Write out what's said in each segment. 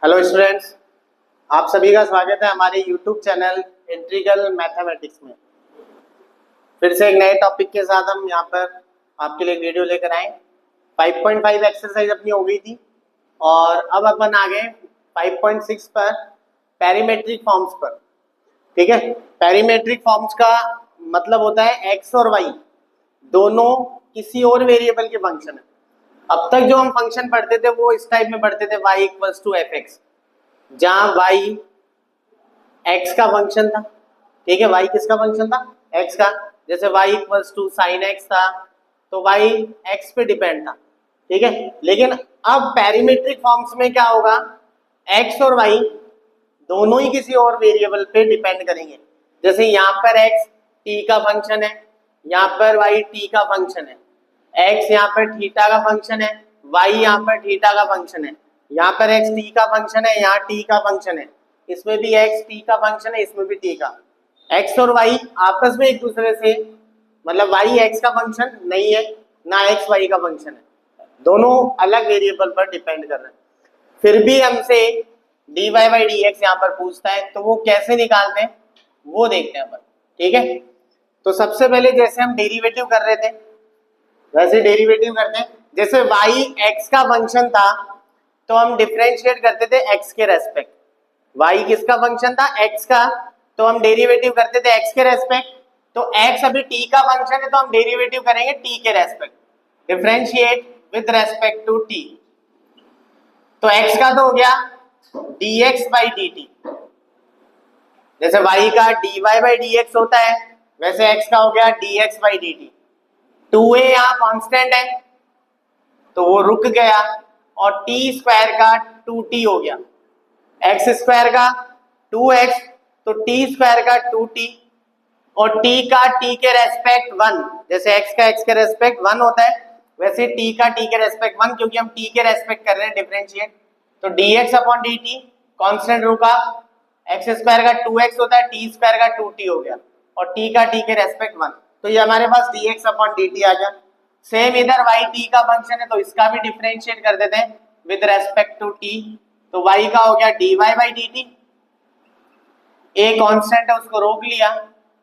Hello students, आप सभी का स्वागत है हमारे यूट्यूब चैनल इंटीग्रल मैथमेटिक्स में। फिर से एक नए टॉपिक के साथ हम यहाँ पर आपके लिए वीडियो लेकर आए। 5.5 एक्सरसाइज अपनी हो गई थी और अब अपन आ गए 5.6 पर पैरीमेट्रिक फॉर्म्स पर। ठीक है, पैरीमेट्रिक फॉर्म्स का मतलब होता है एक्स और वाई दोनों किसी और वेरिएबल के फंक्शन है। अब तक जो हम फंक्शन पढ़ते थे वो इस टाइप में पढ़ते थे, y equals to f x, जहां y x का फंक्शन था। ठीक है, y किसका फंक्शन था? x का। जैसे y equals to sine x था तो y x पे डिपेंड था। ठीक है, लेकिन अब पैरीमेट्रिक फॉर्म्स में क्या होगा, x और y दोनों ही किसी और वेरिएबल पे डिपेंड करेंगे। जैसे यहाँ पर x t का फंक्शन है, यहाँ पर y t का फंक्शन है, x यहाँ पर थीटा का फंक्शन है, y यहाँ पर थीटा का फंक्शन है, यहाँ पर x t का फंक्शन है, यहाँ t का फंक्शन है, इसमें भी x t का फंक्शन है, इसमें भी t का। x और y आपस में एक दूसरे से, मतलब y x का फंक्शन नहीं है ना x y का फंक्शन है, दोनों अलग वेरिएबल पर डिपेंड कर रहे हैं। फिर भी हमसे dy by dx यहाँ पर पूछता है, तो वो कैसे निकालते हैं वो देखते हैं अपन। ठीक है, तो सबसे पहले जैसे हम डेरिवेटिव कर रहे थे वैसे डेरिवेटिव करते हैं। जैसे y x का फंक्शन था तो हम डिफरेंशिएट करते थे x के रेस्पेक्ट। y किसका फंक्शन था? x का, तो हम डेरिवेटिव करते थे x के रेस्पेक्ट। तो x अभी t का फंक्शन है तो हम डेरिवेटिव करेंगे t के respect, differentiate with respect to t। तो x का तो हो गया dx by dt, जैसे y का dy by dx होता है वैसे x का हो गया dx by dt। 2a यहाँ कांस्टेंट है तो वो रुक गया और t स्क्वायर का 2t हो गया, x स्क्वायर का 2x तो t स्क्वायर का 2t, और t का t के रेस्पेक्ट 1, जैसे x का x के रेस्पेक्ट 1 होता है वैसे t का t के रेस्पेक्ट 1, क्योंकि हम t के रेस्पेक्ट कर रहे हैं डिफरेंशिएट। तो dx अपॉन dt कांस्टेंट रुका, x स्क्वायर का 2x होता है, t स्क्वायर का 2t हो गया और t का t के रेस्पेक्ट 1, तो ये हमारे पास dx अपॉन dt आ गया। सेम इधर y t का फंक्शन है तो इसका भी डिफरेंशिएट कर देते हैं विद रेस्पेक्ट टू t, तो y का हो गया dy by dt, a constant है उसको रोक लिया,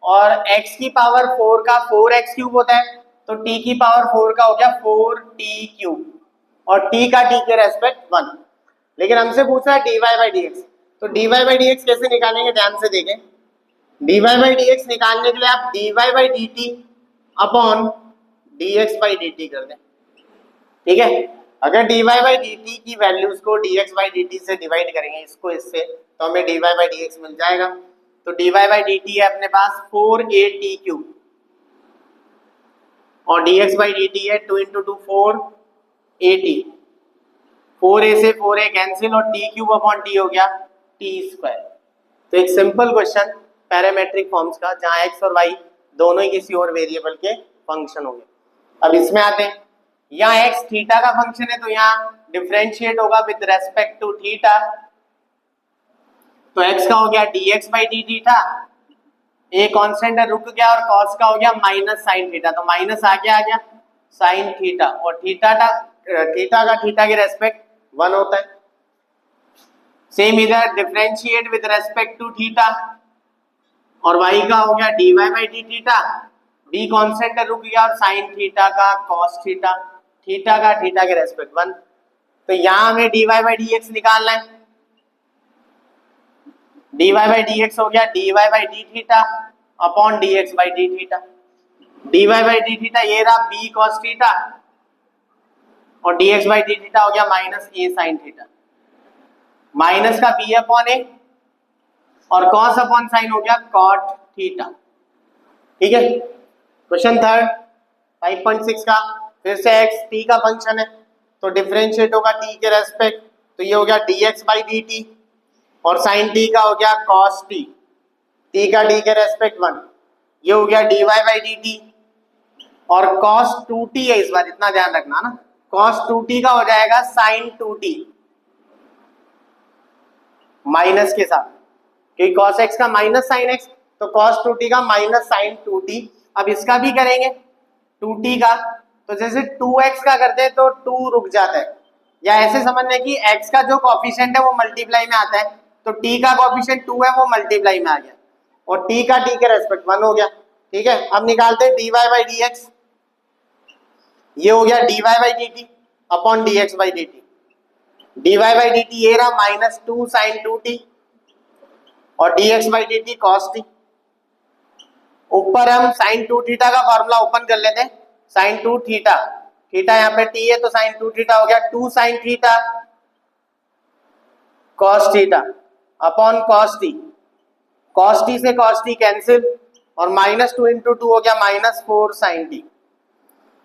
और x की पावर 4 का 4x क्यूब होता है तो t की पावर 4 का हो गया 4t क्यूब, और t का t के रेस्पेक्ट 1। लेकिन हमसे पूछा है dy by dx, तो dy by dx कैसे निकालेंगे ध्यान से देखें। dy by dx निकालने के लिए आप dy by dt upon dx by dt कर दें। ठीक है, अगर dy by dt की वैल्यूज को dx by dt से डिवाइड करेंगे इसको इससे, तो हमें dy by dx मिल जाएगा। तो dy by dt है अपने पास 4at क्यूब और dx by dt है 2 into 2 4at, 4a से 4a कैंसिल और t क्यूब अपॉन t हो गया t स्क्वायर। तो एक सिंपल क्वेश्चन पैरामेट्रिक फॉर्म्स का, जहां x और y दोनों ही किसी और वेरिएबल के फंक्शन होंगे। अब इसमें आते हैं, यहाँ x थीटा का फंक्शन है तो यहाँ डिफरेंशिएट होगा विद रेस्पेक्ट टू थीटा, तो x का हो गया dx by dt था, a कांस्टेंट है रुक गया, और cos का हो गया माइनस साइन थीटा, तो माइनस आ गया साइन थीटा, और थीटा का थीटा के रेस्पेक्ट 1 होता है। सेम इधर differentiate with respect to theta, और y का हो गया dy by dt था, d कांस्टेंट है रुक गया, और साइन थीटा का cos थीटा, थीटा का थीटा के रेस्पेक्ट 1। तो यहाँ हमें dy by dx निकालना है, dy by dx हो गया dy by d theta upon dx by d theta, dy by d theta ये रहा b cos थीटा, और dx by d थीटा हो गया minus a sin theta, minus का b अपॉन a और cos अपॉन साइन हो गया cot थीटा। ठीक है, क्वेश्चन थर्ड 5.6 का, फिर से x t का फंक्शन है तो डिफरेंशिएट होगा t के रेस्पेक्ट, तो ये हो गया dx by dt, और साइन t का हो गया cos t, t का t के रेस्पेक्ट 1, ये हो गया dy by dt, और cos 2t है इस बार, इतना ध्यान रखना ना, cos 2t का हो जाएगा sin 2t माइनस के साथ, क्योंकि cos x का माइनस sin x, तो cos 2t का माइनस sin 2t। अब इसका भी करेंगे 2t का, तो जैसे 2x का करते हैं तो 2 रुक जाता है, या ऐसे समझने की x का जो कॉफिशिएंट है वो मल्टीप्लाई में आता है, तो t का कॉफिशिएंट 2 है वो मल्टीप्लाई में आ गया, और t का t के रेस्पेक्ट 1 हो गया। ठीक है, अब निकालते हैं dy बाई डी एक्स। ये हो गया dy by D T upon D x by D T. dy by D T ये रहा माइनस 2 साइन 2t और dx by D T cos T. ऊपर हम साइन 2 थीटा का फॉर्मूला ओपन कर लेते हैं। साइन 2 थीटा, थीटा यहाँ पे t है तो साइन 2 थीटा हो गया 2 sine theta cos theta upon cos T. Cos T से कॉस टी कैंसिल और माइनस 2 इंटू 2 हो गया माइनस 4 साइन टी।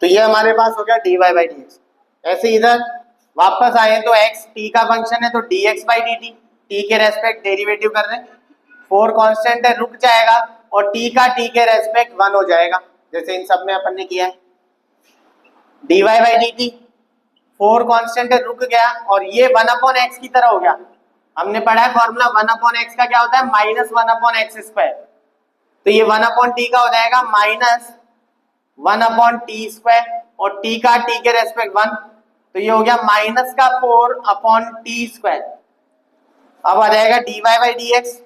तो ये हमारे पास हो गया dy बाई डी एक्स। ऐसे इधर वापस आए तो x t का फंक्शन है तो dx by D T, t के रेस्पेक्ट डेरिवेटिव कर रहे हैं, 4 कांस्टेंट है रुक जाएगा और t का t के रेस्पेक्ट 1 हो जाएगा, जैसे इन सब में अपन ने किया है। dy by D T 4 constant है रुक गया और ये 1 अपॉन एक्स की तरह हो गया। हमने पढ़ा है फॉर्मूला 1 अपॉन एक्स का क्या होता है, माइनस 1 अपॉन एक्स स्क्वायर। तो ये 1 अपॉन टी का हो जाएगा माइनस 1 अपॉन टी स्क्वायर और t का t के रेस्पेक्ट 1, तो ये हो गया माइनस का 4 अपॉन टी स्क्वायर। अब आ जाएगा dy बाई डी एक्स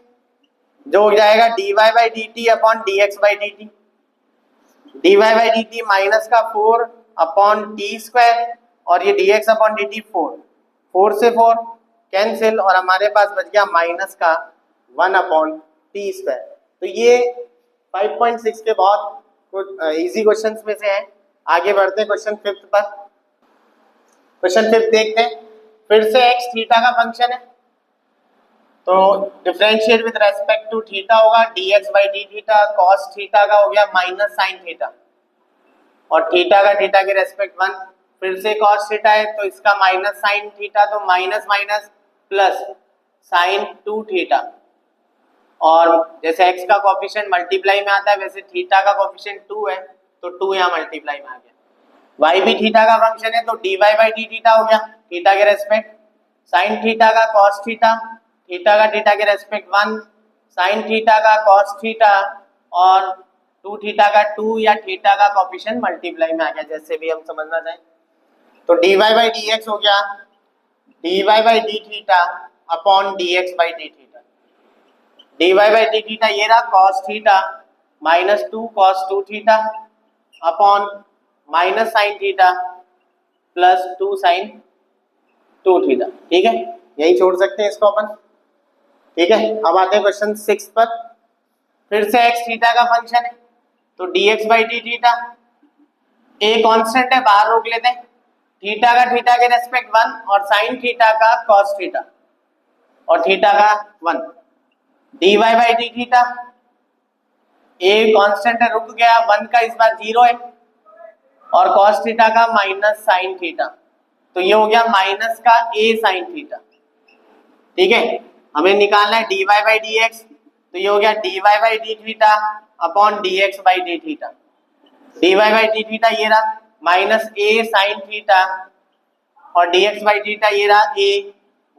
जो हो जाएगा dy by D T upon D x by D T. dy by D T minus का 4 अपॉन टी स्क्वायर और ये dx अपॉन डी टी 4 से 4 कैंसिल और हमारे पास बच गया माइनस का 1 अपॉन टी स्क्वायर। तो ये 5.6 के बहुत कुछ इजी क्वेश्चंस में से है। आगे बढ़ते हैं क्वेश्चन 5 पर। क्वेश्चन 5 देखते हैं। फिर से x थीटा का फंक्शन है तो differentiate with respect to theta होगा dx by D theta cos theta का हो गया माइनस साइन थीटा और थीटा का थीटा के रेस्पेक्ट 1। फिर से कॉस थीटा है तो इसका माइनस साइन थीटा तो minus minus plus sine 2 theta और जैसे x का कोफिशिएंट मल्टीप्लाई में आता है वैसे थीटा का कोफिशिएंट 2 है तो 2 यहाँ मल्टीप्लाई में आ गया। y भी थीटा का फंक्शन है तो dy बाई डी थीटा हो गया थीटा के रेस्पेक्ट, साइन थीटा का कॉस थीटा, थीटा का थीटा के रेस्पेक्ट 1, साइन थीटा का कॉस थीटा और 2 थीटा का 2 या थीटा का कोफिशिएंट मल्टीप्लाई में आ गया, जैसे भी हम समझना चाहें। तो dy बाई डी एक्स हो गया dy by D theta upon dx by D theta. dy by D theta ये रहा cos theta minus 2 cos 2 theta upon minus sine theta plus 2 sine 2 theta. ठीक है, यही छोड़ सकते हैं इसको अपन। ठीक है, अब आते हैं क्वेश्चन 6 पर। फिर से x थीटा का फंक्शन है तो dx by D theta, a constant है बाहर रोक लेते हैं, थीटा का थीटा के रेस्पेक्ट 1 और साइन थीटा का कॉस थीटा और थीटा का 1। dy by D theta a constant है रुक गया 1 का इस बार 0 है और कॉस थीटा का माइनस साइन थीटा तो ये हो गया माइनस का a साइन थीटा। ठीक है, हमें निकालना है dy बाई डी एक्स तो ये हो गया dy by D theta upon dx by D theta. dy by D theta ये रहा माइनस a साइन थीटा और dx बाई थीटा ये रहा a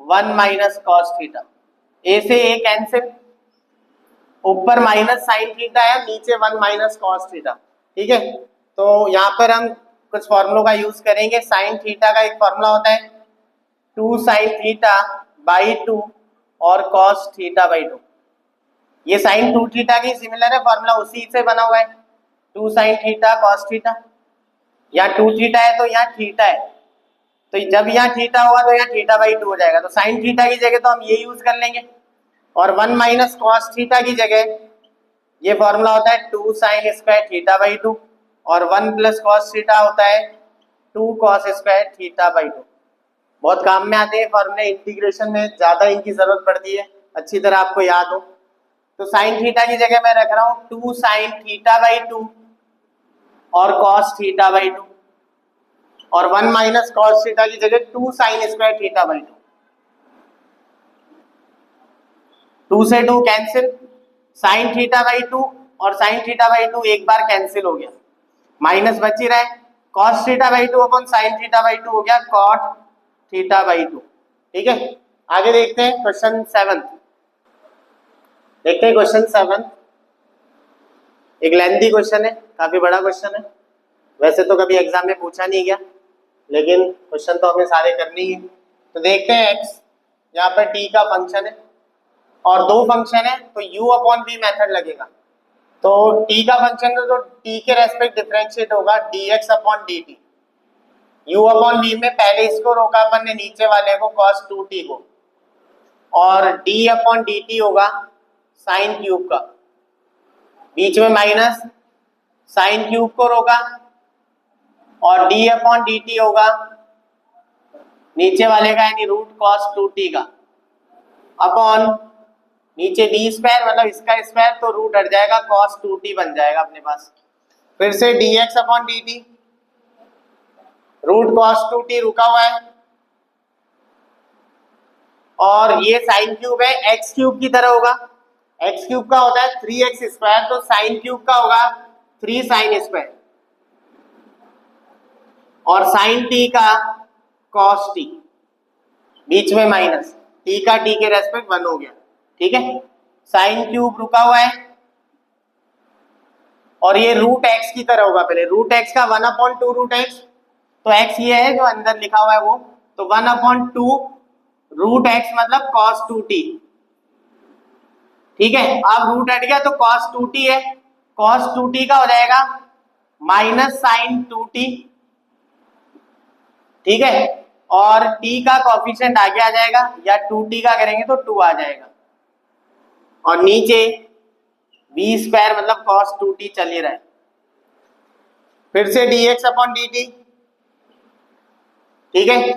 1 minus cos theta. a से a कैंसिल, ऊपर माइनस साइन थीटा है नीचे 1 माइनस कॉस थीटा। ठीक है, तो यहाँ पर हम कुछ फॉर्मूलों का यूज करेंगे। साइन थीटा का एक फॉर्मूला होता है 2 साइन थीटा बाई 2 और कॉस थीटा बाई 2। ये साइन 2 थीटा की सिमिलर है, फॉर्मूला उसी से बना हुआ है 2 साइन थीटा कॉस थीटा। यहाँ 2 थीटा है तो यहाँ थीटा है तो जब यहाँ थीटा होगा तो यहाँ थीटा बाई 2 हो जाएगा, तो साइन थीटा की जगह तो हम ये यूज कर लेंगे और 1 माइनस कॉस थीटा की जगह ये फॉर्मूला होता है 2 साइन स्क्वायर थीटा बाई 2 और 1 प्लस कॉस थीटा होता है 2 कॉस स्क्वायर थीटा बाई 2। बहुत काम में आते हैं फॉर्मूले, इंटीग्रेशन में ज्यादा इनकी जरूरत पड़ती है, अच्छी तरह आपको याद हो। तो साइन थीटा की जगह मैं रख रहा हूँ 2 साइन थीटा बाई 2 और कॉस थीटा बाई 2 और 1 माइनस कॉस थीटा की जगह 2 साइन स्क्वायर थीटा बाई 2। 2 से 2 कैंसिल, साइन थीटा बाई 2 और साइन थीटा बाई 2 एक बार कैंसिल हो गया, माइनस बच ही रहा है, cos theta by 2 upon sine theta by 2 हो गया कॉट थीटा बाई 2। ठीक है, आगे देखते हैं क्वेश्चन 7। देखते हैं क्वेश्चन 7, एक लेंथी क्वेश्चन है, काफी बड़ा क्वेश्चन है, वैसे तो कभी एग्जाम में पूछा नहीं गया। लेकिन क्वेश्चन तो हमें सारे करने ही है। तो देखते हैं x, यहाँ पर t का फंक्शन है और दो फंक्शन है तो u अपॉन v मेथड लगेगा। तो t का फंक्शन है तो t के रेस्पेक्ट डिफरेंशिएट होगा dx upon dt। u upon v में पहले इसको रोका अपन ने, नीचे वाले को cos 2t को, और d अपॉन dt होगा साइन क्यूब का, बीच में माइनस, साइन क्यूब को रोका, और d अपॉन dt होगा नीचे वाले का यानी रूट कॉस 2t का, अपॉन नीचे d स्क्वायर मतलब इसका स्क्वायर, तो रूट हट जाएगा cos 2t बन जाएगा अपने पास। फिर से dx upon dt, root cos 2t रुका हुआ है, और ये साइन क्यूब है, एक्स क्यूब की तरह होगा। एक्स क्यूब का होता है 3x स्क्वायर, तो साइन क्यूब का होगा 3 साइन स्क्वायर, और साइन t का cos t, बीच में माइनस, t का t के रेस्पेक्ट 1 हो गया। ठीक है, साइन क्यूब रुका हुआ है और ये रूट एक्स की तरह होगा। पहले रूट एक्स का 1/2 रूट एक्स, तो एक्स ये है जो अंदर लिखा हुआ है वो, तो 1/2 रूट एक्स मतलब cos 2t। ठीक है, अब रूट हट गया तो cos 2t है, cos 2t का हो जाएगा माइनस साइन 2t। ठीक है, और t का कॉफिशिएंट आगे आ जाएगा, या 2t का करेंगे तो 2 आ जाएगा, और नीचे b स्क्वायर मतलब cos 2t चल ही रहा है। फिर से dx अपॉन dt। ठीक है,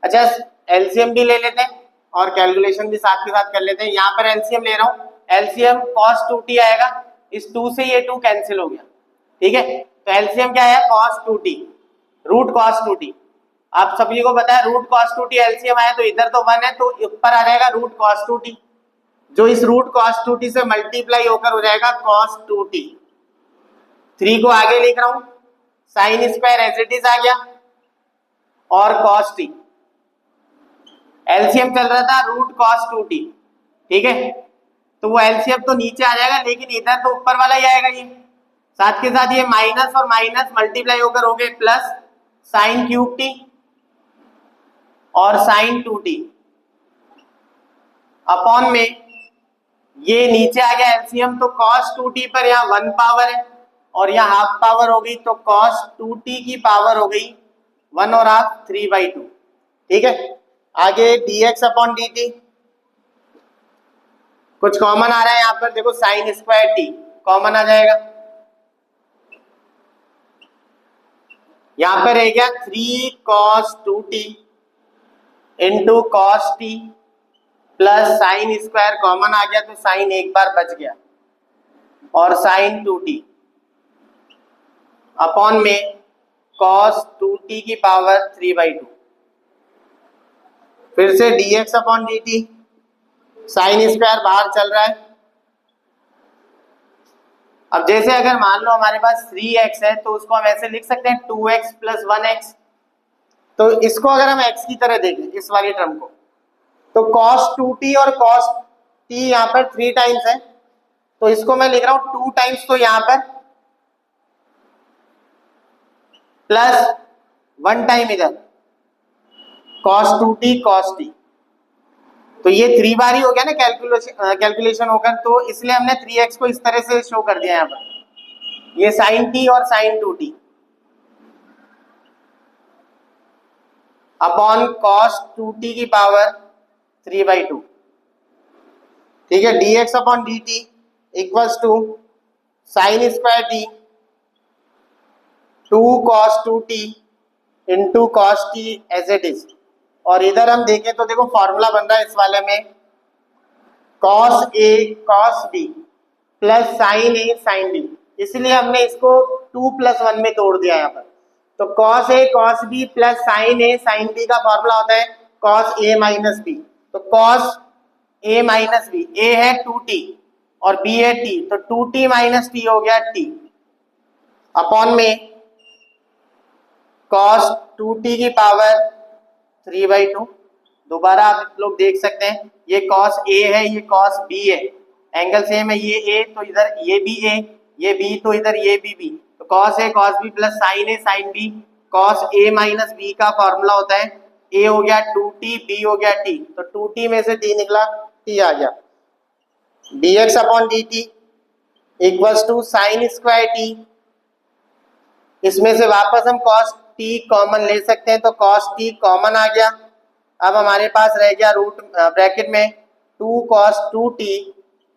अच्छा एलसीएम भी ले लेते हैं और कैलकुलेशन भी साथ के साथ कर लेते हैं। यहाँ पर एलसीएम ले रहा हूँ, एलसीएम cos 2t आएगा, इस 2 से ये 2 कैंसिल हो गया। ठीक है, तो एलसीएम क्या है, cos 2t, root cos 2t। आप सभी को पता है रूट cos 2t एलसीएम आया तो इधर तो 1 है, तो ऊपर आ जाएगा रूट cos 2t, जो इस रूट cos 2t से मल्टीप्लाई होकर हो जाएगा cos 2t। 3 को आगे लिख रहा हूं, sine square as it is आ गया, और cos t, एलसीएम चल रहा था रूट cos 2t। ठीक है, तो वो एलसीएम तो नीचे आ जाएगा, लेकिन इधर तो ऊपर वाला ही आएगा। ये साथ के साथ ये माइनस और माइनस मल्टीप्लाई होकर हो गए प्लस साइन क्यूब t और साइन 2t, अपॉन में ये नीचे आ गया एलसीएम, तो cos 2t पर यहाँ 1 पावर है और यहाँ हाफ पावर हो गई, तो cos 2t की पावर हो गई 1 और हाफ 3/2। ठीक है, आगे dx अपॉन dt, कुछ कॉमन आ रहा है यहाँ पर, देखो साइन स्क्वायर t कॉमन आ जाएगा, यहाँ पर रह गया 3 cos 2t into cos t plus sine square common आ गया, तो साइन एक बार बच गया, और साइन 2t अपॉन में cos 2t की पावर 3/2। फिर से dx upon dt, sine square बाहर चल रहा है। अब जैसे अगर मान लो हमारे पास 3x है तो उसको हम ऐसे लिख सकते हैं 2x प्लस 1x। तो इसको अगर हम x की तरह देखें इस वाली टर्म को, तो cos 2t और cos t यहाँ पर 3 टाइम्स है, तो इसको मैं लिख रहा हूं 2 टाइम्स, तो यहाँ पर प्लस 1 टाइम इधर cos 2t cos t, तो ये 3 बार ही हो गया ना कैलकुलेशन होकर, तो इसलिए हमने 3x को इस तरह से शो कर दिया यहाँ पर, ये sin t और sin 2t upon cos 2t की पावर 3/2। ठीक है, dx upon dt equals to sine square t 2 cos 2t into cos t as it is, और इधर हम देखें तो देखो फॉर्मूला बन रहा है इस वाले में cos a cos b plus sign a sin b, इसलिए हमने इसको 2 + 1 में तोड़ दिया यहाँ पर। तो cos a cos b plus sign a sin b का फॉर्मूला होता है cos a माइनस b, तो cos a minus b, a है 2t और b है t, तो 2t माइनस t हो गया t, अपॉन में cos 2t की पावर 3/2। दोबारा आप लोग देख सकते हैं, ये cos a है, ये cos b है, एंगल सेम है, ये a तो इधर ये भी a, ये b तो इधर ये भी b, तो cos a cos b plus sin a sin b cos a minus b का फॉर्मूला होता है, ए हो गया 2t, बी हो गया t, तो 2t में से t निकला, t आ गया, dx upon dt equals to sine square t, इसमें से वापस हम cos t कॉमन ले सकते हैं, तो cos t कॉमन आ गया। अब हमारे पास रह गया रूट ब्रैकेट में 2 cos 2t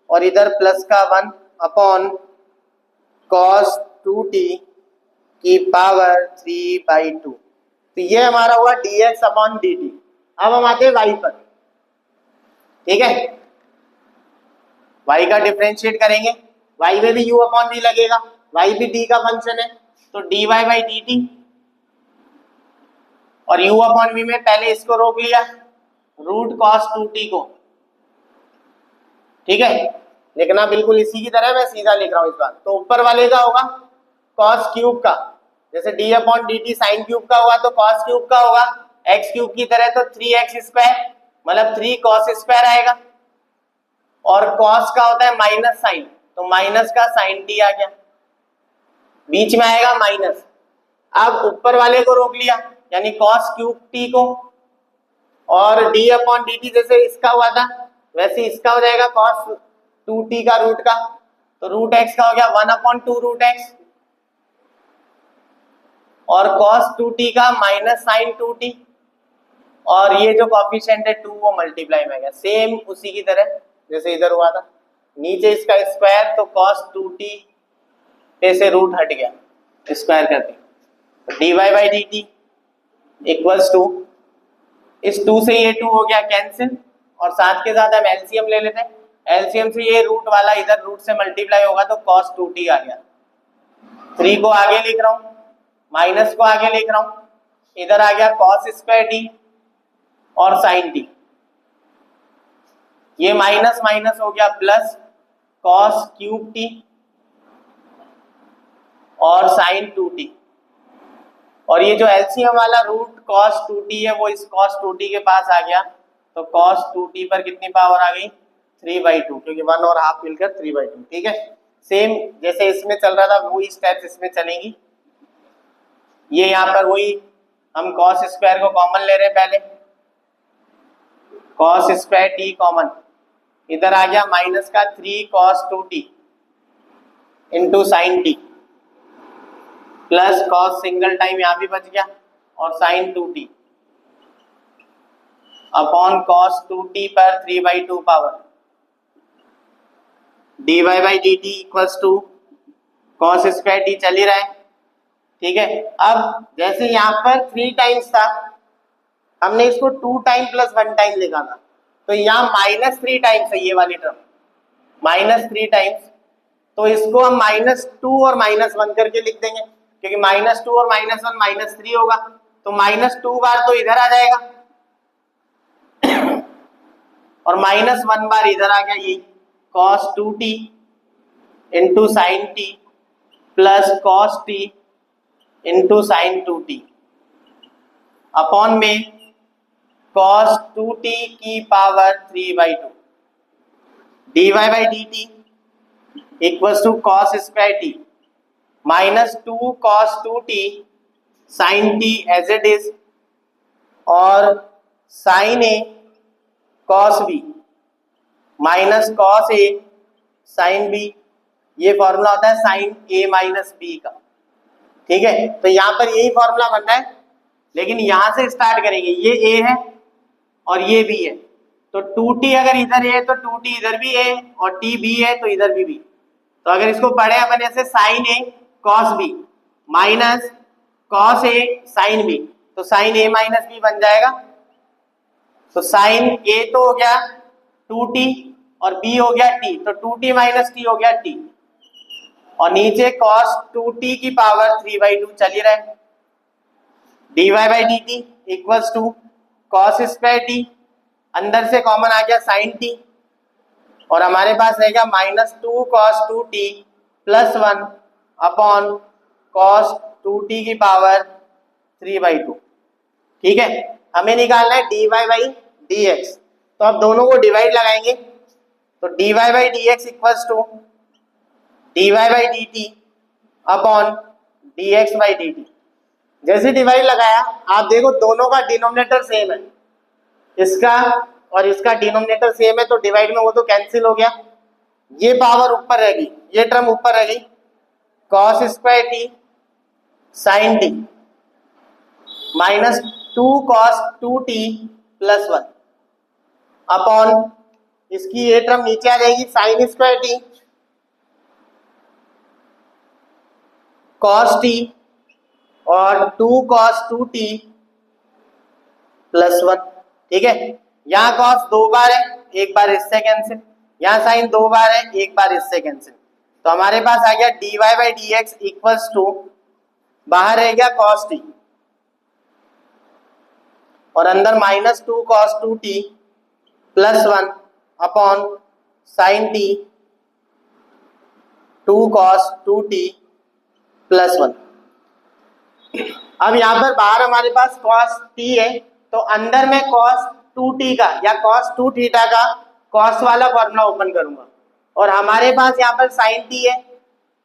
और इधर प्लस का 1 अपॉन cos 2t की पावर 3/2, तो ये हमारा हुआ dx अपॉन dt। अब हम आते हैं y पर, ठीक है, y का डिफरेंशिएट करेंगे, y में भी u अपॉन v लगेगा, y भी d का फंक्शन है, तो dy बाई dt, और u अपॉन v में पहले इसको रोक लिया, रूट cos 2t को, ठीक है, लिखना बिल्कुल इसी की तरह, मैं सीधा लिख रहा हूं इस बार। तो ऊपर वाले का होगा cos क्यूब का, जैसे d upon dt sine cube का हुआ तो cos क्यूब का होगा, x क्यूब की तरह तो 3x स्क्वायर, मतलब 3 cos स्क्वायर आएगा, और cos का होता है माइनस साइन, तो माइनस का साइन t आ गया, बीच में आएगा माइनस। अब ऊपर वाले को रोक लिया, यानी cos क्यूब t को, और d अपॉन dt जैसे इसका हुआ था वैसे इसका हो जाएगा cos 2t का रूट का, तो रूट x का हो गया 1 अपॉन 2 रूट x, और cos 2t का माइनस साइन 2t, और ये जो कॉफिशिएंट है 2 वो मल्टीप्लाई में आ गया, सेम उसी की तरह जैसे इधर हुआ था, नीचे इसका स्क्वायर, तो cos 2t पे से रूट हट गया, स्क्वायर करते, तो dy by dt equals to, इस 2 से ये 2 हो गया कैंसिल, और साथ के साथ हम एलसीएम ले लेते हैं, एलसीएम से ये रूट वाला इधर रूट से मल्टीप्लाई होगा तो cos 2t आ गया, 3 को आगे लिख रहा हूं, माइनस को आगे लिख रहा हूं, इधर आ गया cos स्क्वायर t और sin t, ये माइनस माइनस हो गया प्लस cos क्यूब t और sin 2t, और ये जो एलसीएम वाला रूट cos 2t है वो इस cos 2t के पास आ गया, तो cos 2t पर कितनी पावर आ गई 3/2, क्योंकि 1 और हाफ मिलकर 3/2, ठीक है। सेम जैसे इसमें चल रहा था वही स्टेप्स इसमें चलेंगी, ये यहाँ पर वही हम cos स्क्वायर को कॉमन ले रहे हैं, पहले cos स्क्वायर t कॉमन, इधर आ गया माइनस का 3 cos 2t into sine t, plus cos single time यहाँ भी बच गया, और sin 2t upon cos 2t पर 3/2 power, dy by dt equals to cos square t चल ही रहा है, ठीक है। अब जैसे यहाँ पर 3 टाइम्स था, हमने इसको 2 टाइम प्लस 1 टाइम लिखा था, तो यहाँ -3 टाइम्स है ये वाली टर्म, -3 टाइम्स, तो इसको हम -2 और -1 करके लिख देंगे, क्योंकि -2 और -1 -3 होगा, तो -2 बार तो इधर आ जाएगा और -1 बार इधर आ गया, यही cos 2t into sine t plus cos t into sine 2t upon में cos 2t की power 3/2, dy by dt equals to cos square t -2 cos 2t sin t as it is, और sin a cos b minus cos a sin b, ये formula होता है sin a minus b का, ठीक है। तो यहाँ पर यही फॉर्मूला बनना है, लेकिन यहाँ से स्टार्ट करेंगे, ये a है और ये b है, तो 2t अगर इधर है तो 2t इधर भी है, और t b है तो इधर भी b, तो अगर इसको पढ़े अपन ऐसे sin a cos b minus cos a sin b, तो sin a माइनस b बन जाएगा, तो sin a तो हो गया 2t और b हो गया t, तो 2t माइनस t हो गया t, और नीचे cos 2t की पावर 3/2 चल ही रहा है, dy by dt equals to cos square t, अंदर से कॉमन आ गया sin t, और हमारे पास रहेगा -2 cos 2t plus 1 upon cos 2t की पावर 3/2, ठीक है। हमें निकालना है dy बाई dx, तो अब दोनों को डिवाइड लगाएंगे, तो dy by dx equals to dy by dt upon dx by dt, जैसे डिवाइड लगाया आप देखो दोनों का डिनोमिनेटर सेम है, इसका और इसका डिनोमिनेटर सेम है, तो डिवाइड में वो तो कैंसिल हो गया, ये पावर ऊपर रहेगी, ये टर्म ऊपर रहेगी, cos square t sine t minus 2 cos 2t plus 1 upon इसकी ये टर्म नीचे आ जाएगी sine square t cos t और 2 cos 2t प्लस 1। ठीक है, यहाँ cos 2 बार है, एक बार इससे कैंसिल, यहाँ साइन 2 बार है, एक बार इससे कैंसिल, तो हमारे पास आ गया dy by d x equals to, बाहर रह गया cos t और अंदर minus 2 cos 2t plus 1 upon sine t 2 cos 2t plus 1। अब यहाँ पर बाहर हमारे पास cos t है, तो अंदर मैं cos 2t का या cos 2 थीटा का cos वाला फॉर्मूला ओपन करूंगा, और हमारे पास यहाँ पर sin t है,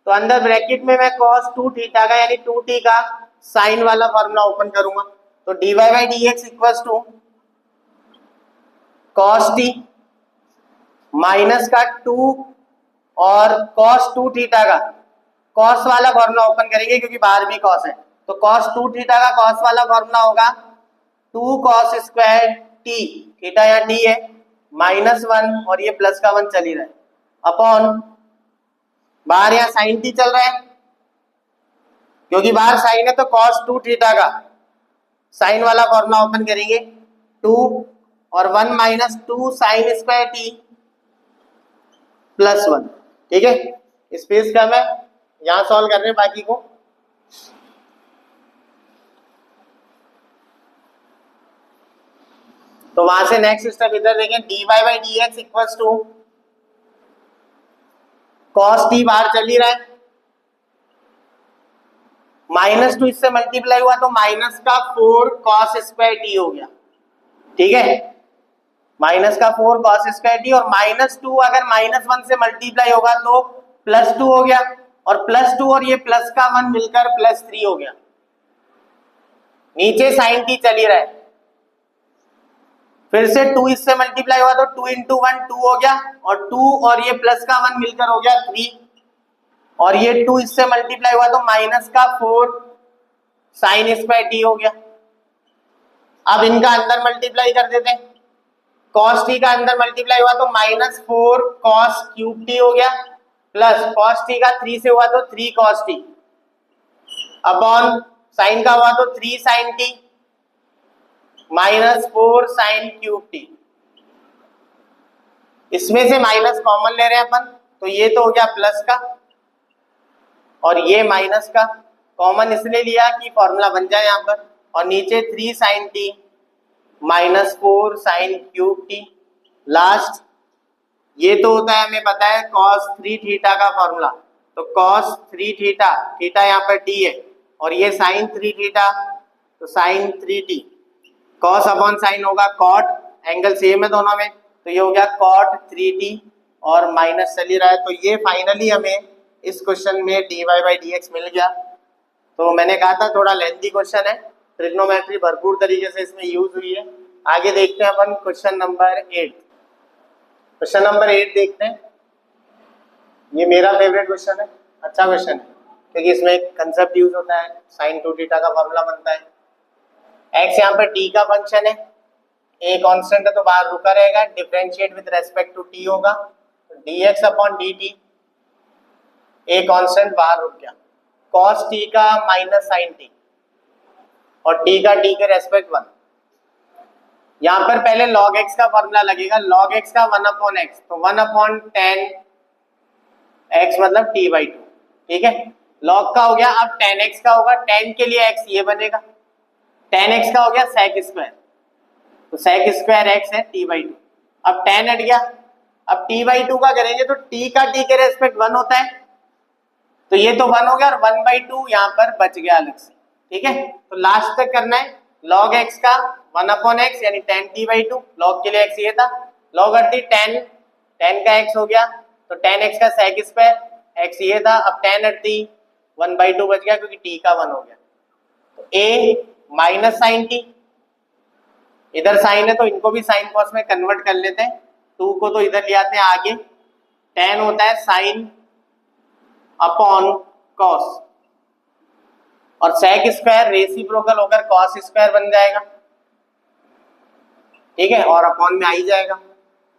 तो अंदर ब्रैकेट में मैं cos 2 थीटा का यानी 2t का साइन वाला फॉर्मूला ओपन करूंगा, तो dy by d x equals to cos t minus का 2 और cos 2 थीटा का cos वाला फॉर्मूला ओपन करेंगे क्योंकि बाहर भी cos है, तो cos 2 थीटा का cos वाला फॉर्मूला होगा 2 cos स्क्वायर t, थीटा या t है, माइनस 1 और ये प्लस का 1 चल ही रहा है, अपॉन बाहर यहाँ साइन t चल रहा है, क्योंकि बाहर साइन है तो cos 2 थीटा का साइन वाला फॉर्मूला ओपन करेंगे 2 और 1 minus 2 sign square t plus 1। ठीक है, स्पेस कम है, यहां सॉल्व कर रहे हैं बाकी को। तो वहां से नेक्स्ट स्टेप इधर देखें, dy by d x equals to cos t बाहर चल ही रहा है, माइनस 2 इससे मल्टीप्लाई हुआ तो माइनस का 4 cos स्क्वायर t हो गया। ठीक है, माइनस का 4 cos स्क्वायर t और माइनस 2 अगर माइनस 1 से मल्टीप्लाई होगा तो प्लस 2 हो गया, और प्लस 2 और ये प्लस का 1 मिलकर प्लस 3 हो गया, नीचे साइन t चल ही रहा है, फिर से 2 इससे मल्टीप्लाई हुआ तो 2 इंटू 1 2 हो गया, और 2 और ये प्लस का 1 मिलकर हो गया 3, और ये 2 इससे मल्टीप्लाई हुआ तो माइनस का 4 साइन स्क्वायर t हो गया। अब इनका अंदर मल्टीप्लाई कर देते हैं, cos t का अंदर मल्टीप्लाई हुआ तो माइनस 4 cos क्यूब t हो गया, प्लस cos t का 3 से हुआ तो 3 cos t अपॉन साइन का हुआ तो 3 sine t minus 4 sine cube t। इसमें से माइनस कॉमन ले रहे हैं अपन, तो ये तो हो गया प्लस का और ये माइनस का, कॉमन इसलिए लिया कि फॉर्मूला बन जाए यहाँ पर, और नीचे 3 sine t minus 4 sine cube t। Last ये तो होता है हमें पता है cos 3 थीटा का फॉर्मूला, तो cos 3 थीटा, थीटा यहाँ पर t है, और ये sin 3 थीटा तो sin 3t, cos अपॉन साइन होगा cot, एंगल सेम है दोनों में, तो ये हो गया cot 3t और माइनस चल ही रहा है, तो ये फाइनली हमें इस क्वेश्चन में dy बाई डी एक्स मिल गया। तो मैंने कहा था थोड़ा लेंथी क्वेश्चन है, ट्रिग्नोमेट्री भरपूर तरीके से इसमें यूज हुई है। आगे देखते हैं अपन क्वेश्चन नंबर 8। क्वेश्चन नंबर 8 देखते हैं, ये मेरा फेवरेट क्वेश्चन है, अच्छा क्वेश्चन है क्योंकि इसमें एक कंसेप्ट यूज होता है, साइन 2 थीटा का फॉर्मूला बनता है। x यहाँ पर t का फंक्शन है, a कांस्टेंट है तो बाहर रुका रहेगा, differentiate with respect to t होगा, dx upon dt, a constant बाहर रुक गया, cos t का माइनस साइन t और t का t के रेस्पेक्ट 1। यहाँ पर पहले log x का फॉर्मूला लगेगा, log x का 1 अपॉन x, तो 1 अपॉन टेन x मतलब t बाई 2। ठीक है, log का हो गया, अब tan x का होगा, tan के लिए x ये बनेगा, tan x का हो गया sec स्क्वायर, तो sec स्क्वायर x है t बाई 2। अब tan हट गया, अब t बाई 2 का करेंगे तो t का t के रेस्पेक्ट 1 होता है, तो ये तो 1 हो गया और 1 बाई 2 यहाँ पर बच गया अलग से। ठीक है, तो लास्ट तक करना है, log x का 1 अपॉन x यानी tan t बाई 2, log के लिए x ये था, log हट दी tan का x हो गया, तो tan x का sec स्क्वायर x ये था, अब tan हट दी 1 बाई 2 बच गया क्योंकि t का 1 हो गया, तो ए माइनस साइन टी, इधर साइन है तो इनको भी साइन कॉस में कन्वर्ट कर लेते हैं, 2 को तो इधर ले आते हैं आगे, tan होता है साइन अपॉन कॉस, और sec स्क्वायर रेसिप्रोकल होकर कॉस स्क्वायर बन जाएगा, ठीक है, और अपॉन में आ ही जाएगा।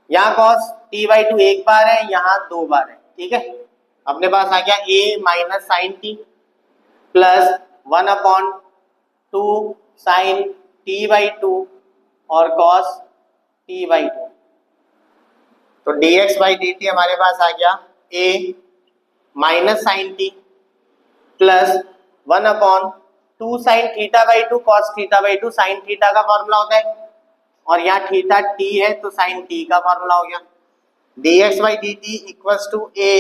यहाँ कॉस t/2 एक बार है, यहाँ 2 बार है, ठीक है। अपने पास आ गया a minus sine t plus 1/2 sine t/2 और कॉस t/2, तो dx/dt हमारे पास आ गया a minus sine t plus 1/2 sine थीटा/2 कॉस थीटा/2, साइन थीटा का फॉर्मूला होता है, और यहाँ थीटा t है तो साइन t का फॉर्मूला हो गया। dx/dt equals to a,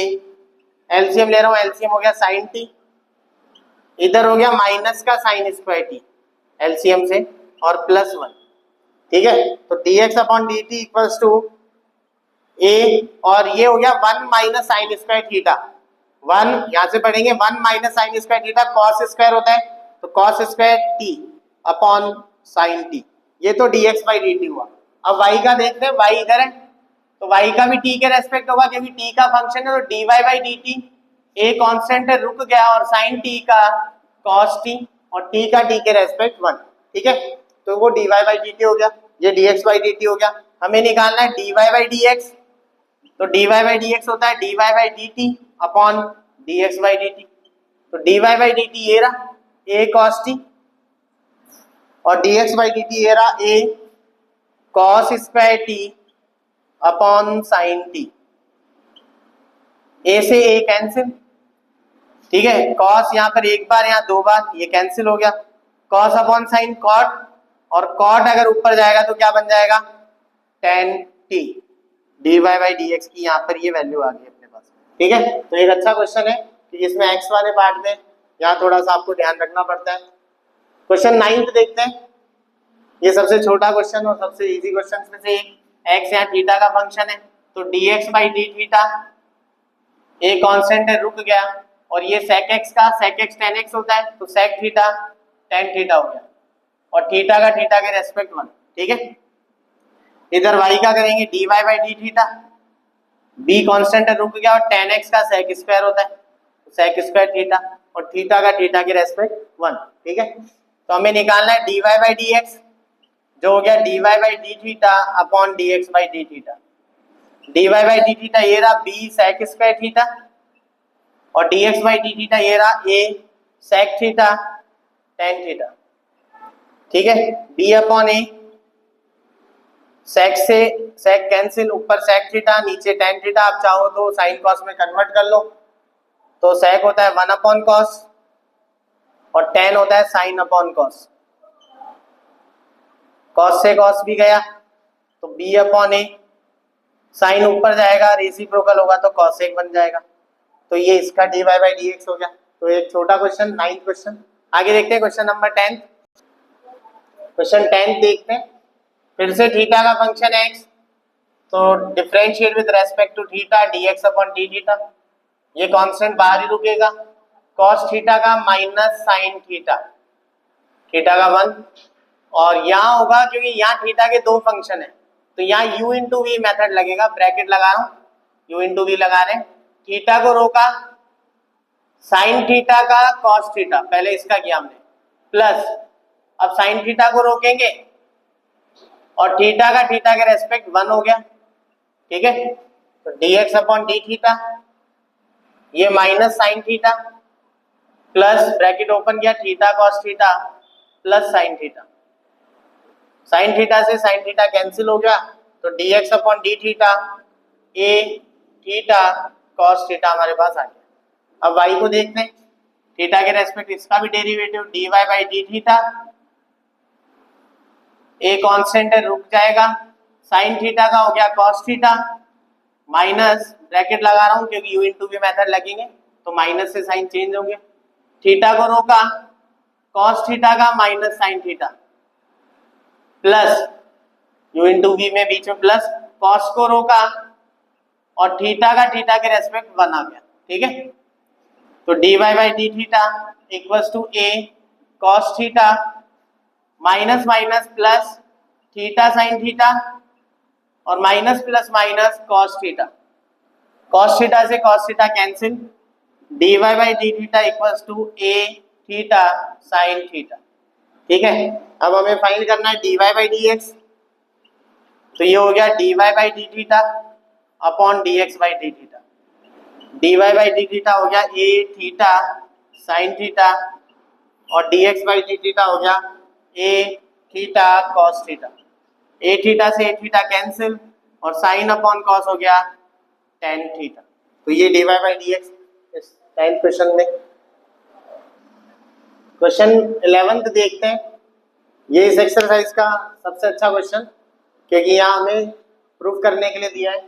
LCM ले रहा हूँ, एलसीएम हो गया साइन t, इधर हो गया माइनस का साइन स्क्वायर t एलसीएम से, और प्लस 1, ठीक है। तो dx/dt इक्वल्स टू a, और ये हो गया 1 माइनस साइन स्क्वायर थीटा, 1 यहाँ से पढ़ेंगे 1 minus sine square theta cos square होता है, तो cos square t upon sine t, ये तो dx/dt हुआ। अब y का देखते हैं, y इधर है तो y का भी t के रेस्पेक्ट होगा, क्योंकि t का फंक्शन है, तो dy/dt a कांस्टेंट है, रुक गया, और साइन t का cos t, और t का t के रेस्पेक्ट 1, ठीक है, तो वो dy/dt हो गया, ये dx/dt हो गया। हमें निकालना है dy/dx, तो dy/dx होता है dy/dt अपॉन dx/dt, तो dy/dt ये रहा a cos t, और dx/dt ये रहा a cos square t upon sine t, a से a कैंसिल, ठीक है, cos यहाँ पर एक बार, यहाँ 2 बार, ये कैंसिल हो गया, cos अपॉन साइन cot, और cot अगर ऊपर जाएगा तो क्या बन जाएगा tan t, dy/dx की यहाँ पर ये वैल्यू आ गई अपने पास, ठीक है। तो एक अच्छा क्वेश्चन है कि इसमें x वाले पार्ट में यहाँ थोड़ा सा आपको ध्यान रखना पड़ता है। क्वेश्चन 9 देखते हैं, ये सबसे छोटा क्वेश्चन और सबसे इजी क्वेश्चन में से एक, x यहाँ थीटा का फंक्शन है, तो dx/d थीटा a कांस्टेंट है, रुक गया, और ये sec x का sec x tan x होता है, तो sec थीटा tan थीटा हो गया, और थीटा का थीटा के रेस्पेक्ट 1, ठीक है। इधर y का करेंगे dy/d थीटा, b कांस्टेंट है, रुक गया, और tan x का sec स्क्वायर होता है, तो sec स्क्वायर थीटा, और थीटा का थीटा के रेस्पेक्ट 1, ठीक है। तो हमें निकालना है dy/dx, जो हो गया dy/d theta upon dx/d theta, dy/d theta ये रहा b sec स्क्वायर थीटा, और dx/d थीटा ये रहा a sec theta tan theta, ठीक है। b अपॉन a, sec से sec कैंसिल, ऊपर sec थीटा नीचे tan थीटा, आप चाहो तो साइन कॉस में कन्वर्ट कर लो, तो sec होता है 1 अपॉन कॉस, और tan होता है साइन अपॉन कॉस, कॉस से कॉस भी गया, तो b अपॉन a, साइन ऊपर जाएगा रेसिप्रोकल होगा तो cosec बन जाएगा, तो ये इसका dy/dx हो गया। तो एक छोटा क्वेश्चन 9th क्वेश्चन। आगे देखते हैं क्वेश्चन नंबर 10। क्वेश्चन 10 देखते हैं, फिर से थीटा का फंक्शन है x, तो differentiate with respect to theta dx upon d theta, ये कांस्टेंट बाहर ही रुकेगा, cos थीटा का माइनस साइन थीटा, थीटा का 1, और यहाँ होगा क्योंकि यहाँ थीटा के 2 फंक्शन है, तो यहाँ u इंटू वी मैथड लगेगा, ब्रैकेट लगा रहा हूँ, u इंटू वी लगा रहे हैं, थीटा को रोका, साइन थीटा का cos थीटा, पहले इसका किया हमने, प्लस अब साइन थीटा को रोकेंगे, और थीटा का थीटा के रेस्पेक्ट 1 हो गया, ठीक है। तो dx अपॉन डी थीटा, ये minus sine theta, plus bracket open किया theta cos theta plus sine theta, sine theta से साइन थीटा कैंसिल हो गया, तो dx upon D theta a theta cos theta हमारे पास आ गया। अब y को देखते हैं, थीटा के रेस्पेक्ट इसका भी derivative dy/d theta, a constant है, रुक जाएगा, साइन थीटा का हो गया cos थीटा, माइनस ब्रैकेट लगा रहा हूं क्योंकि u इंटू वी मेथड लगेंगे, तो माइनस से साइन चेंज होंगे, थीटा को रोका, cos थीटा का minus sine theta, plus u into v में बीच में प्लस, cos को रोका, और थीटा का थीटा के रेस्पेक्ट 1 आ गया, ठीक है। तो dy/d theta equals to a cos theta minus minus plus theta sine theta और minus plus minus cos theta. Cos theta से cos theta cancel, dy by D theta equals to A theta sine theta. ठीक है, अब हमें find करना है dy by d x, तो ये हो गया dy by D theta upon dx by D theta. dy by D theta हो गया ए थीटा साइन थीटा और dx बाई डी थीटा हो गया ए थीटा कॉस थीटा। ए थीटा से ए थीटा कैंसिल और साइन अपॉन कॉस हो गया टेन थीटा। तो ये dy बाई डी एक्स इस 10th क्वेश्चन में। क्वेश्चन 11th देखते हैं। ये इस एक्सरसाइज का सबसे अच्छा क्वेश्चन, क्योंकि यहाँ हमें प्रूफ करने के लिए दिया है।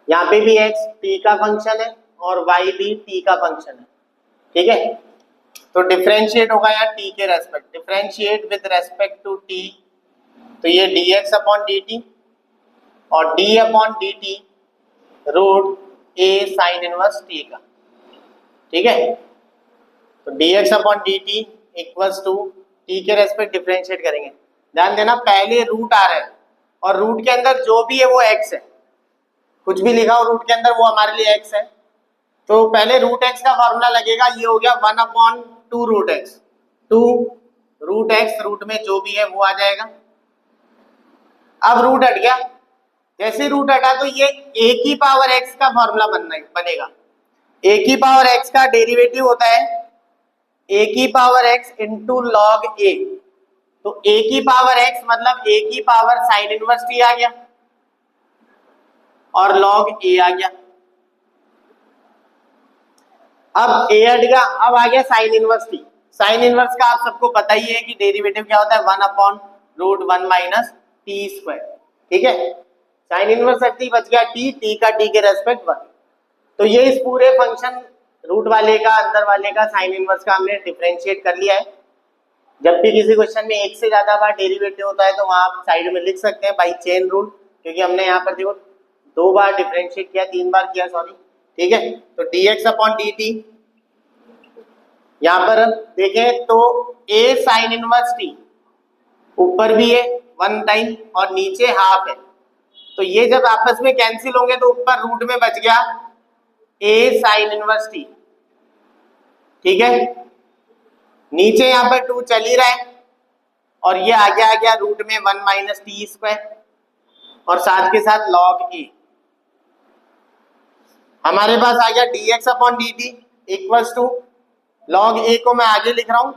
यहाँ पे भी x t का फंक्शन है और y भी t का फंक्शन है। ठीक है, तो डिफरेंशिएट होगा यहाँ t के respect, differentiate with respect to t, तो ये dx अपॉन dt और d upon dt root a sine inverse t का। ठीक है, तो dx upon dt equals to t के रेस्पेक्ट डिफरेंशिएट करेंगे। ध्यान देना पहले रूट आ रहा है और रूट के अंदर जो भी है वो x है, कुछ भी लिखा हो रूट के अंदर वो हमारे लिए x है। तो पहले रूट x का फॉर्मूला लगेगा, ये हो गया 1 upon 2 root x, 2 root x, root में जो भी है वो आ जाएगा। अब रूट हट गया, जैसे रूट हटा तो ये a की पावर x का फॉर्मूला बनेगा। a की पावर x का डेरिवेटिव होता है a की power x into log a, तो a की पावर x मतलब a की पावर साइन इनवर्स t आ गया और लॉग a आ गया। अब a हट गया, अब आ गया sign inverse t। Sine inverse का आप सबको पता ही है कि डेरिवेटिव क्या होता है, 1 upon root 1 minus t square. ठीक है, साइन इनवर्स t बच गया t का t के रेस्पेक्ट 1। तो ये इस पूरे फंक्शन रूट वाले का, अंदर वाले का, साइन इनवर्स का हमने डिफरेंशिएट कर लिया है। जब भी किसी क्वेश्चन में एक से ज्यादा बार डेरिवेटिव होता है तो वहां आप साइड में लिख सकते हैं बाई चेन रूल, क्योंकि हमने यहाँ पर देखो 2 बार डिफरेंशिएट किया, 3 बार किया, सॉरी। ठीक है, तो dx अपॉन dt, यहाँ पर देखें तो a साइन इनवर्स t ऊपर भी है 1 टाइम और नीचे हाफ है, तो ये जब आपस में कैंसिल होंगे तो ऊपर रूट में बच गया a साइन इनवर्स t। ठीक है, नीचे यहाँ पर 2 चल ही रहा है और ये आ गया रूट में 1 माइनस टी स्क्वायर और साथ के साथ लॉग a। हमारे पास आ गया dx upon dt equals to log a को मैं आगे लिख रहा हूं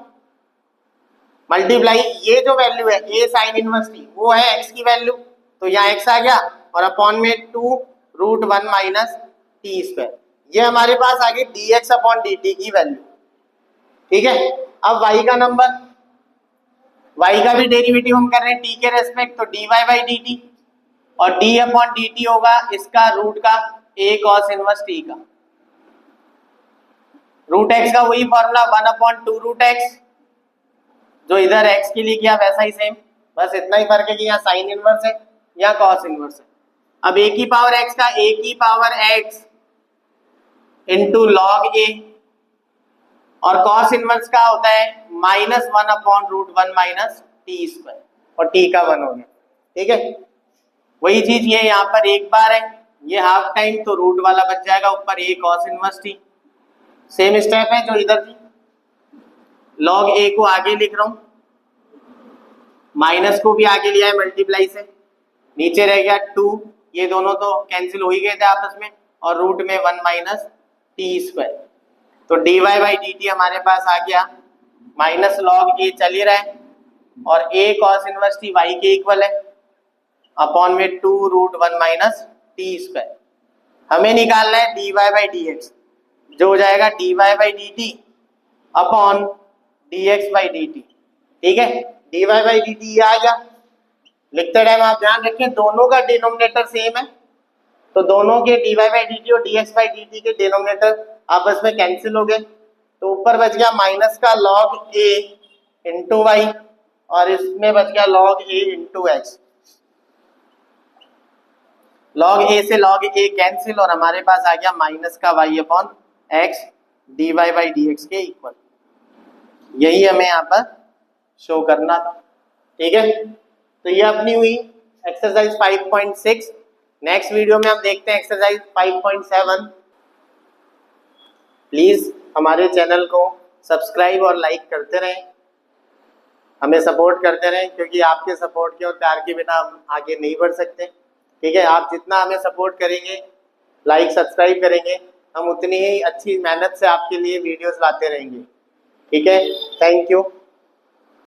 मल्टीप्लाई, ये जो वैल्यू है a साइन इनवर्स t वो है x की वैल्यू, तो यहाँ x आ गया और अपॉन में 2 रूट 1 माइनस टी स्क्वायर। ये हमारे पास आ गई dx अपॉन dt की वैल्यू। ठीक है, अब y का नंबर, y का भी डेरिवेटिव हम कर रहे हैं t के रेस्पेक्ट, तो dy बाई dt और d अपॉन dt होगा इसका रूट का a cos इनवर्स t का। रूट x का वही फॉर्मूला 1 अपॉन 2 रूट x, जो इधर x के लिए किया वैसा ही सेम, बस इतना ही फर्क है कि यहाँ साइन इनवर्स है या cos इनवर्स है। अब a की पावर x का a की power x into log a और cos इनवर्स का होता है minus 1 upon root 1 minus t square और t का 1 हो गया। ठीक है, वही चीज ये यहाँ पर एक बार है, ये हाफ टाइम, तो रूट वाला बच जाएगा ऊपर a cos inverse t। Same step है जो इधर थी, लॉग a को आगे लिख रहा हूं, माइनस को भी आगे लिया है मल्टीप्लाई से, नीचे रह गया 2, ये दोनों तो कैंसिल हो ही गए थे आपस में, और रूट में 1 माइनस टी स्क्वायर। तो dy बाई dt हमारे पास आ गया माइनस लॉग a चल ही रहा है और a cos inverse t y के इक्वल है अपॉन में 2 रूट 1 माइनस टी स्क्वायर। हमें निकालना है dy बाई dx, जो हो जाएगा dy by dt upon dx by dt। ठीक है, dy बाई dt ये आ गया। लिखते टाइम आप ध्यान रखें दोनों का डिनोमिनेटर सेम है, तो दोनों के dy बाई dt और dx बाई dt के डिनोमिनेटर आपस में कैंसिल हो गए, तो ऊपर बच गया माइनस का log a इंटू वाई और इसमें बच गया log a into x. log a से log a कैंसिल और हमारे पास आ गया माइनस का y upon x dy by dx के इक्वल। यही हमें यहाँ पर शो करना था। ठीक है, तो ये अपनी हुई एक्सरसाइज 5.6। नेक्स्ट वीडियो में हम देखते हैं एक्सरसाइज 5.7। प्लीज हमारे चैनल को सब्सक्राइब और लाइक करते रहें, हमें सपोर्ट करते रहें, क्योंकि आपके सपोर्ट के और प्यार के बिना हम आगे नहीं बढ़ सकते। ठीक है, आप जितना हमें सपोर्ट करेंगे, लाइक सब्सक्राइब करेंगे, हम उतनी ही अच्छी मेहनत से आपके लिए वीडियोस लाते रहेंगे। ठीक है, थैंक यू।